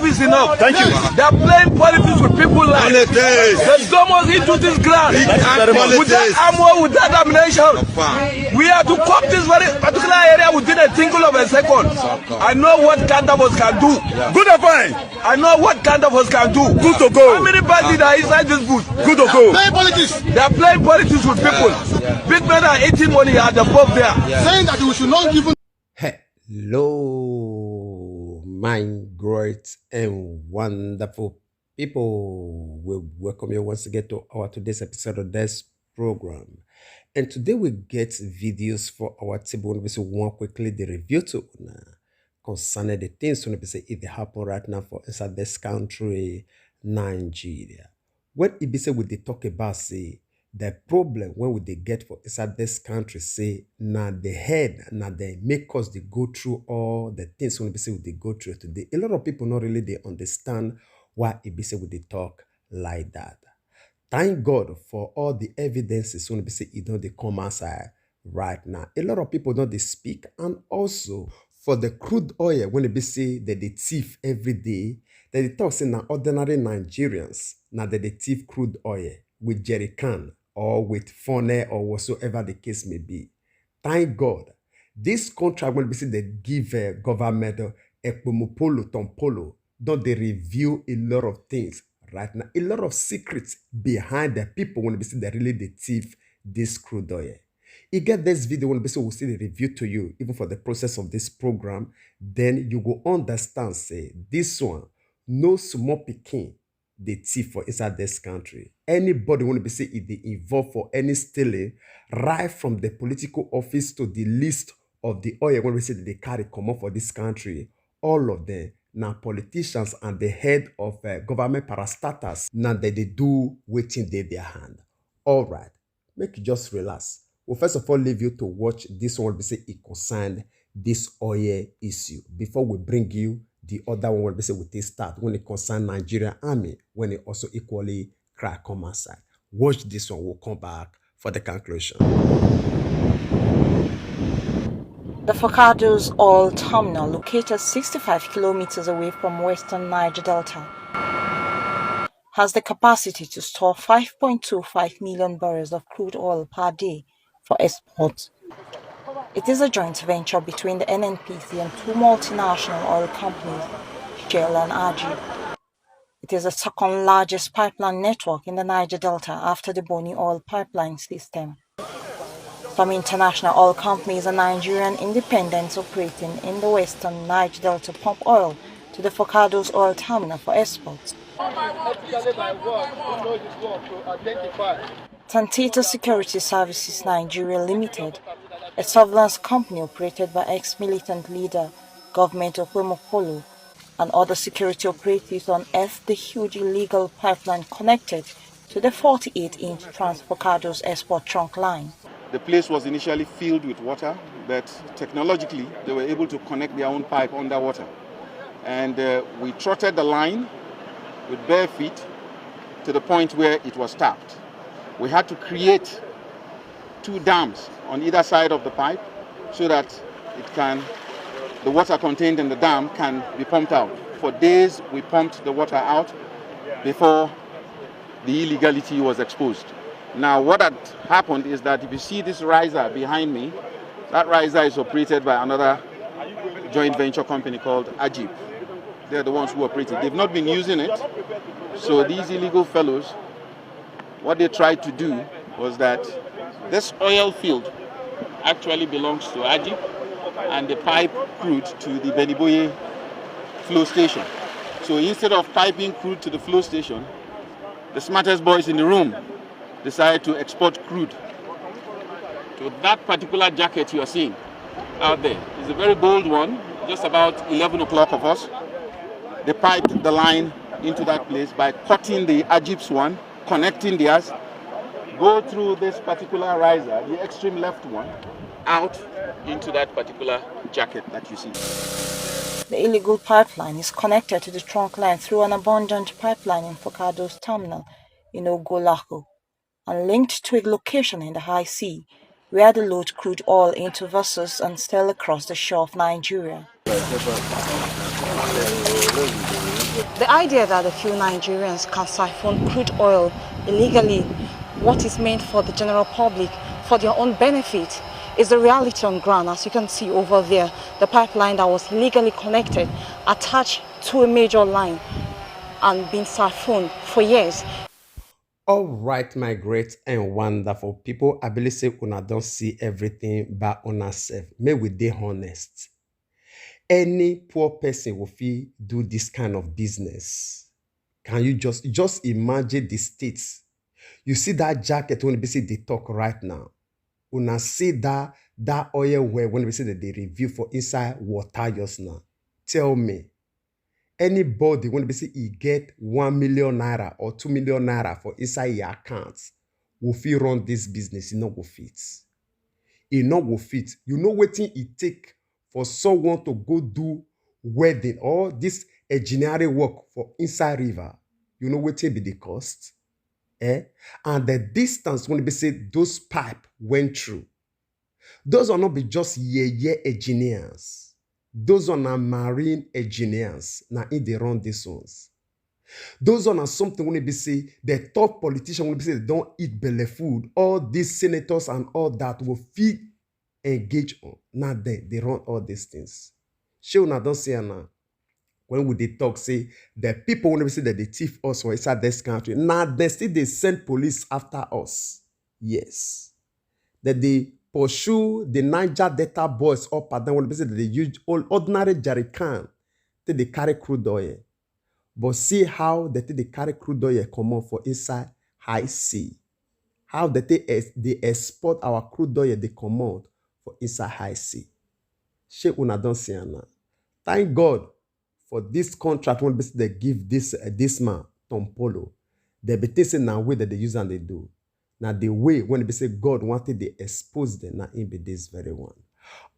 is enough. Thank you. They are playing politics with people's lives. They storm us into this ground. With that armor, with that ammunition, we have to cop this very particular area within a tinkle of a second. I know what kind of us can do. Good or fine? I know what kind of us can do. Good to go. How many bandits are inside this booth? Good to go. They are playing politics with people. Big men are eating money at the pub there. Saying that we should not give. Hello, my great and wonderful people. We welcome you once again to our today's episode of this program. And today we get videos for our table. We say one quickly the review to concerning the things when we say it happen right now for inside this country, Nigeria. What it be say we they talk about say the problem when we they get for inside this country say now the head now they make us they go through all the things when we say we they go through today. A lot of people not really they understand why it be say we they talk like that. Thank God for all the evidences when we say it don't they come outside right now. A lot of people don't they speak, and also for the crude oil when they say that they thief every day, that they talk say now ordinary Nigerians now that they thief crude oil with jerry can or with funnel or whatsoever the case may be. Thank God. This contract when we say they give government Tompolo, don't they review a lot of things right now, a lot of secrets behind the people when we say they really they thief this crude oil. You get this video when we say we'll see the review to you, even for the process of this program, then you will understand, say, this one, no small picking the thief for inside this country. Anybody want to be say if they involved for any stealing, right from the political office to the list of the oil when we say that they carry come up for this country, all of them now politicians and the head of government parastatals now that they do waiting their hand. All right, make you just relax. Well, first of all, leave you to watch this one. We say it concerned this oil issue before we bring you the other one. We say we take start when it concern Nigerian army, when it also equally crack come outside. Watch this one. We'll come back for the conclusion. The Focados Oil Terminal, located 65 kilometers away from western Niger Delta, has the capacity to store 5.25 million barrels of crude oil per day for export. It is a joint venture between the NNPC and two multinational oil companies, Shell and RG. It is the second largest pipeline network in the Niger Delta after the Boni oil pipeline system. Some international oil companies and Nigerian independents operating in the western Niger Delta pump oil to the Focados Oil Terminal for exports. Tantita Security Services Nigeria Limited, a surveillance company operated by ex-militant leader, government of Tompolo, and other security operatives unearthed the huge illegal pipeline connected to the 48-inch Trans-Focados export trunk line. The place was initially filled with water, but technologically they were able to connect their own pipe underwater. And we trotted the line with bare feet to the point where it was tapped. We had to create two dams on either side of the pipe so that the water contained in the dam can be pumped out. For days we pumped the water out before the illegality was exposed. Now what had happened is that if you see this riser behind me, that riser is operated by another joint venture company called Ajib. They're the ones who operate it. They've not been using it. So these illegal fellows, what they tried to do was that this oil field actually belongs to Ajib, and the pipe crude to the Beniboye flow station. So instead of piping crude to the flow station, the smartest boys in the room decided to export crude. So that particular jacket you are seeing out there is a very bold one, just about 11 o'clock of us. They piped the line into that place by cutting the Ajib's one, connecting theirs, go through this particular riser, the extreme left one, out into that particular jacket that you see. The illegal pipeline is connected to the trunk line through an abundant pipeline in Focados Terminal in Ogolako and linked to a location in the high sea where they load crude oil into vessels and sail across the shore of Nigeria. The idea that a few Nigerians can siphon crude oil illegally, what is meant for the general public, for their own benefit, is the reality on ground. As you can see over there, the pipeline that was legally connected, attached to a major line and been siphoned for years. All right, my great and wonderful people, I believe say una don't see everything by una self. May we dey honest. Any poor person will feel do this kind of business. Can you just imagine the states? You see that jacket when we say they talk right now. Una see that oil well when we say that they review for inside water just now. Tell me, anybody when we say he get 1 million naira or 2 million naira for inside your accounts will feel run this business, it not go fit. It not go fit. You know what it take for someone to go do wedding or this engineering work for inside river. You know what be the cost? And the distance when we say those pipe went through. Those are not be just engineers. Those are not marine engineers. Now in they run these ones. Those are not something when we say the top politician when we say they don't eat belly food. All these senators and all that will feed engage on. Now they run all these things. She will not don't say now. When we they talk, say the people when we say that they thief us for inside this country. Now they still they send police after us. Yes. That they pursue the Niger Delta boys up and down when we say that they use all ordinary jerry can till they carry crude oil. But see how that they carry crude oil come on for inside high sea. How that they export our crude oil they come on for inside high sea. She una don't see now. Thank God for this contract when they give this man Tompolo. They be taking now way that they use and they do. Now the way when they say God wanted they expose them now in be this very one.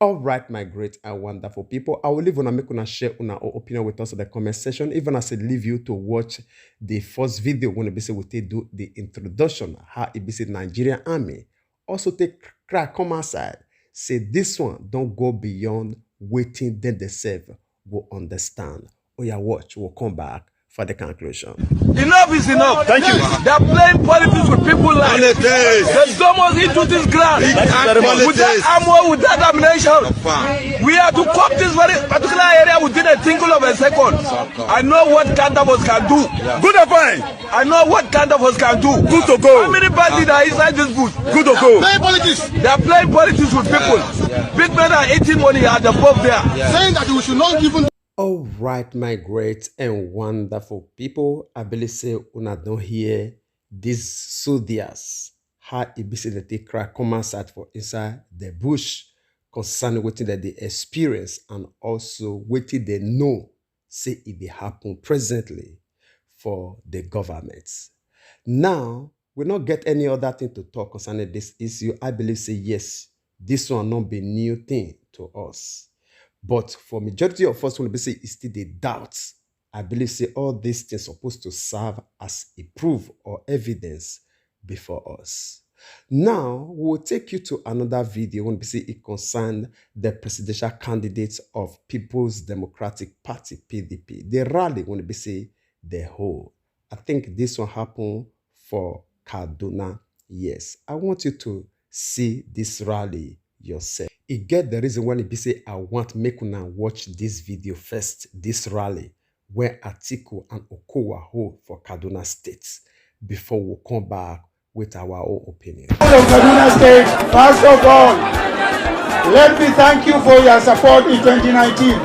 All right, my great and wonderful people. I will leave on make una share una opinion with us in the comment section. Even as I leave you to watch the first video when we say we do the introduction how it be said Nigerian army. Also take crack come outside. Say this one don't go beyond waiting then the serve will understand. Oh yeah, watch. We'll come back for the conclusion. Enough is enough. Thank you. They're playing politics with people's lives. There's almost into this ground. With that armor, with that ammunition. We have to cop this very particular area within a tinkle of a second. I know what Cantavos can do. Good or fine? I know what Cantavos can do. Good to go. How many parties are inside this booth? Good to go. Play politics. They are playing politics with people. Big men are eating money at the pub there. Saying that we should not even. All right, my great and wonderful people. I believe say una don't hear these soldiers how it be said that they crack come outside for inside the bush concerning what that they experience and also what they know say it they happen presently for the governments. Now we not get any other thing to talk concerning this issue. I believe say yes, this one not be new thing to us. But for majority of us, when we say it's still the doubts, I believe say all these things supposed to serve as a proof or evidence before us. Now, we'll take you to another video when we say it concerned the presidential candidates of People's Democratic Party, PDP. The rally when we say the whole. I think this one happened for Kaduna. Yes, I want you to see this rally yourself. It get the reason when it be say I want make una watch this video first, this rally where Atiku and Okowa hold for Kaduna State before we come back with our own opinion. Kaduna State, first of all, let me thank you for your support in 2019.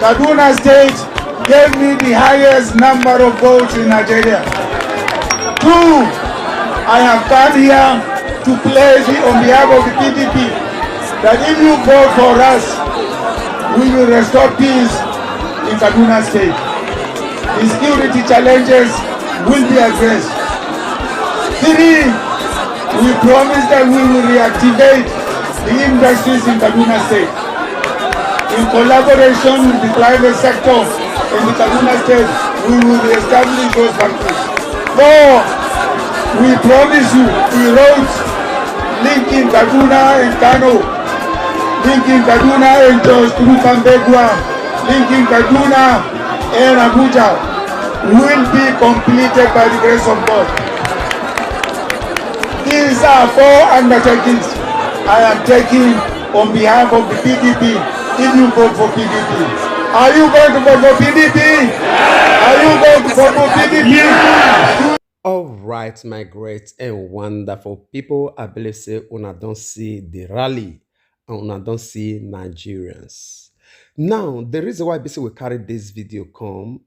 Kaduna State gave me the highest number of votes in Nigeria. 2, I have come here to pledge on behalf of the PDP that if you vote for us, we will restore peace in Kaduna State. The security challenges will be addressed. 3, we promise that we will reactivate the industries in Kaduna State. In collaboration with the private sector in the Kaduna State, we will reestablish those factories. 4, we promise you the roads linking Kaduna and Kano, linking Kaduna and Jos through Kambegwa, linking Kaduna and Abuja, will be completed by the grace of God. These are 4 undertakings I am taking on behalf of the PDP. If you vote for PDP, are you going to vote for PDP? Are you going to vote for PDP? All right, my great and wonderful people, I believe say una don't see the rally and una don't see Nigerians. Now, the reason why we carry this video come,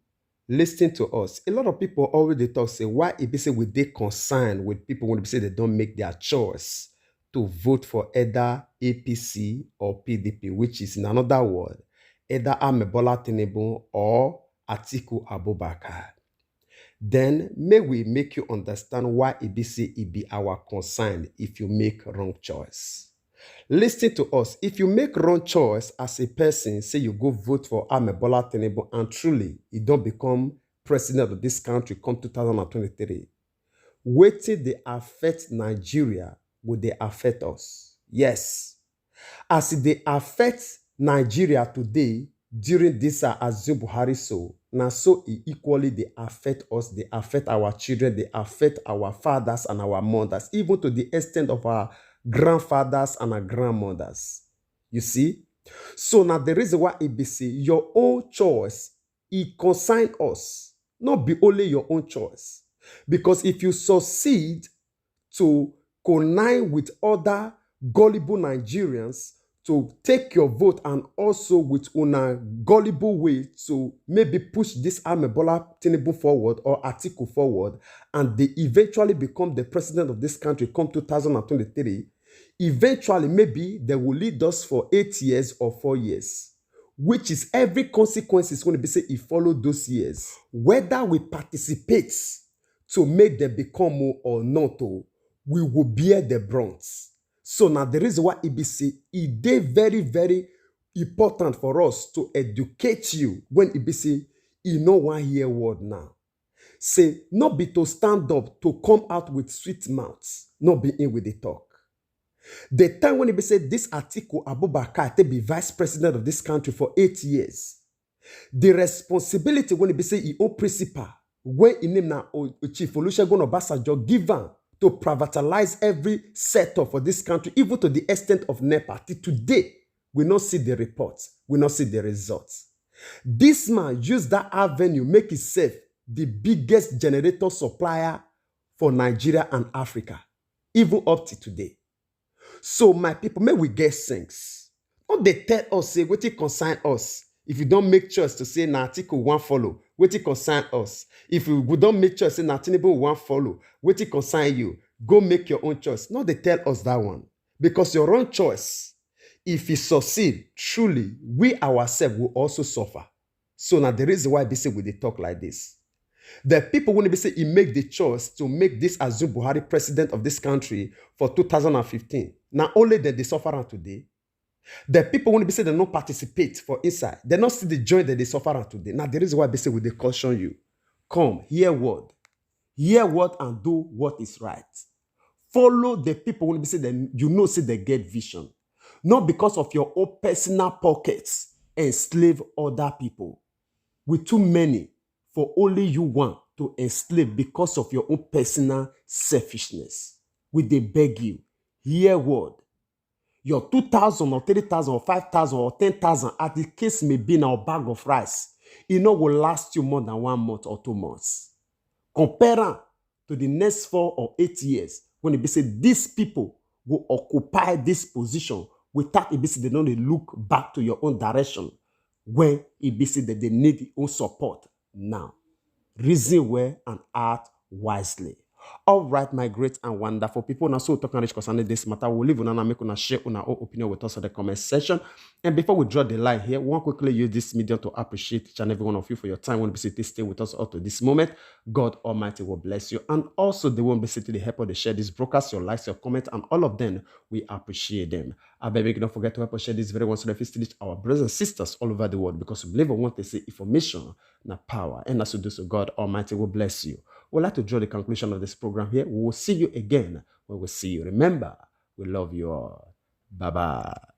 listen to us. A lot of people already talk say why we dey concerned with people when they don't make their choice to vote for either APC or PDP, which is in another word, either Bola Tinubu or Atiku Abubakar. Then may we make you understand why it be our concern if you make wrong choice. Listen to us. If you make wrong choice as a person, say you go vote for Bola Tinubu and truly you don't become president of this country come 2023, waiting they affect Nigeria, would they affect us? Yes. As they affect Nigeria today, during this as Buhari so, now so equally they affect us, they affect our children, they affect our fathers and our mothers, even to the extent of our grandfathers and our grandmothers. You see? So now the reason why it be say your own choice, it concern us, not be only your own choice. Because if you succeed to connive with other gullible Nigerians to take your vote and also with una gullible way to maybe push this Bola Tinubu forward or Atiku forward, and they eventually become the president of this country come 2023, eventually maybe they will lead us for 8 years or 4 years, which is every consequence is going to be say if follow those years. Whether we participate to make them become more or not, we will bear the brunt. So now the reason why it is very, very important for us to educate you when it you know one hear word now. Say, not be to stand up to come out with sweet mouths, not be in with the talk. The time when it this Atiku Abubakar to be vice president of this country for 8 years, the responsibility when it he own principal, when in name now Chief Olusegun Obasanjo given to privatize every sector for this country, even to the extent of NEPA. Till today, we not see the reports, we not see the results. This man used that avenue, make himself the biggest generator supplier for Nigeria and Africa, even up to today. So my people, may we get sense. What they tell us, say, what it concern us. If you don't make choice to say na Atiku won't follow, what it concern us. If we don't make choice, say na Tinubu won't follow, what it concern you. Go make your own choice. No, they tell us that one. Because your own choice, if you succeed, truly, we ourselves will also suffer. So now the reason why they say we they talk like this. The people when they say he make the choice to make this Azu Buhari president of this country for 2015. Now only that they suffer today. The people when they say they don't participate for inside, they not see the joy that they suffer today. Now the reason why they say we they caution you. Come, hear word and do what is right. Follow the people when they say that you know say they get vision. Not because of your own personal pockets enslave other people. With too many for only you want to enslave because of your own personal selfishness. We they beg you, hear word. Your 2,000 or 3,000 or 5,000 or 10,000, as the case may be in our bag of rice, it will last you more than 1 month or 2 months. Compare to the next 4 or 8 years, when it be said these people will occupy this position without it be said they don't look back to your own direction, when it be said that they need your own support now. Reason well and act wisely. All right, my great and wonderful people. Now, so talking concerning this matter, we'll leave on make una share on our opinion with us in the comment section. And before we draw the line here, we want to quickly use this medium to appreciate each and every one of you for your time when we stay with us up to this moment. God Almighty will bless you. And also, they won't be to the help of the share this broadcast, your likes, your comments, and all of them. We appreciate them. I beg you don't forget to help us share this very one so that we still reach our brothers and sisters all over the world, because we believe and want to say information, not power. And as we do so, God Almighty will bless you. We'd like to draw the conclusion of this program here. We will see you again when we see you. Remember, we love you all. Bye-bye.